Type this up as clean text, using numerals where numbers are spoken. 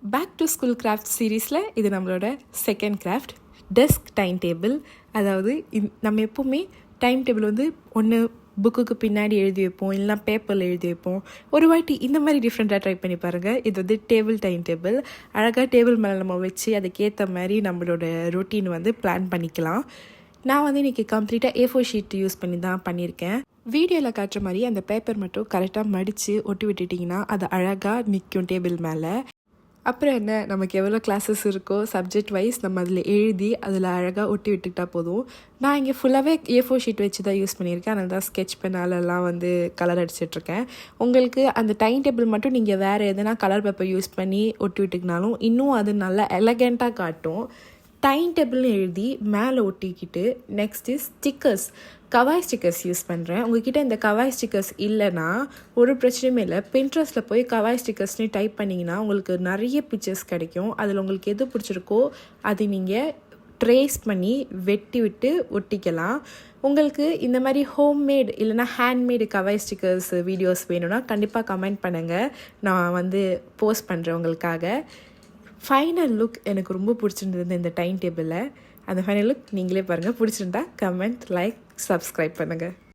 Back to school craft சீரீஸில் இது நம்மளோட second craft, desk time table. அதாவது நம்ம எப்போவுமே டைம் டேபிள் வந்து ஒன்று புக்குக்கு பின்னாடி எழுதி வைப்போம், இல்லைனா பேப்பரில் எழுதி வைப்போம். ஒரு வாட்டி இந்த மாதிரி டிஃப்ரெண்ட்டாக ட்ரை பண்ணி பாருங்கள். இது வந்து டேபிள் டைம் டேபிள். அழகாக டேபிள் மேலே நம்ம வச்சு அதுக்கேற்ற மாதிரி நம்மளோட ரொட்டீன் வந்து பிளான் பண்ணிக்கலாம். நான் வந்து இன்றைக்கி கம்ப்ளீட்டாக A4 ஷீட் யூஸ் பண்ணி தான் பண்ணியிருக்கேன். வீடியோவில் காட்டுற மாதிரி அந்த பேப்பர் மட்டும் கரெக்டாக மடித்து ஒட்டி விட்டுட்டிங்கன்னா அது அழகாக நிற்கும் டேபிள் மேலே. அப்புறம் என்ன, நமக்கு எவ்வளோ கிளாஸஸ் இருக்கோ சப்ஜெக்ட் வைஸ் நம்ம அதில் எழுதி அதில் அழகாக ஒட்டி விட்டுக்கிட்டா போதும். நான் இங்கே ஃபுல்லாகவே A4 ஷீட் வச்சு தான் யூஸ் பண்ணியிருக்கேன். அதனால தான் ஸ்கெட்ச் பென்னாலெல்லாம் வந்து கலர் அடிச்சிட்ருக்கேன். உங்களுக்கு அந்த டைம் டேபிள் மட்டும் நீங்கள் வேறு எதனா கலர் பேப்பர் யூஸ் பண்ணி ஒட்டி விட்டுக்கினாலும் இன்னும் அது நல்லா எலகெண்ட்டாக காட்டும். டைம் டேபிள்னு எழுதி மேலே ஒட்டிக்கிட்டு next stickers, Gavai stickers use பண்ணுறேன். உங்ககிட்ட இந்த கவாய் ஸ்டிக்கர்ஸ் இல்லைன்னா ஒரு பிரச்சனையுமே இல்லை. பின்ட்ரெஸ்ட்டில் போய் கவாய் ஸ்டிக்கர்ஸ்னு டைப் பண்ணிங்கன்னா உங்களுக்கு நிறைய பிக்சர்ஸ் கிடைக்கும். அதில் உங்களுக்கு எது பிடிச்சிருக்கோ அது நீங்கள் ட்ரேஸ் பண்ணி வெட்டி விட்டு ஒட்டிக்கலாம். உங்களுக்கு இந்த மாதிரி ஹோம்மேட் இல்லைனா ஹேண்ட்மேடு கவாய் ஸ்டிக்கர்ஸ் வீடியோஸ் வேணும்னா கண்டிப்பாக கமெண்ட் பண்ணுங்கள், நான் வந்து போஸ்ட் பண்ணுறேன் உங்களுக்காக. ஃபைனல் லுக் எனக்கு ரொம்ப பிடிச்சிருந்தது இந்த டைம் டேபிளில். அந்த ஃபைனல் லுக் நீங்களே பாருங்கள். பிடிச்சிருந்தா கமெண்ட், லைக், சப்ஸ்கிரைப் பண்ணுங்கள்.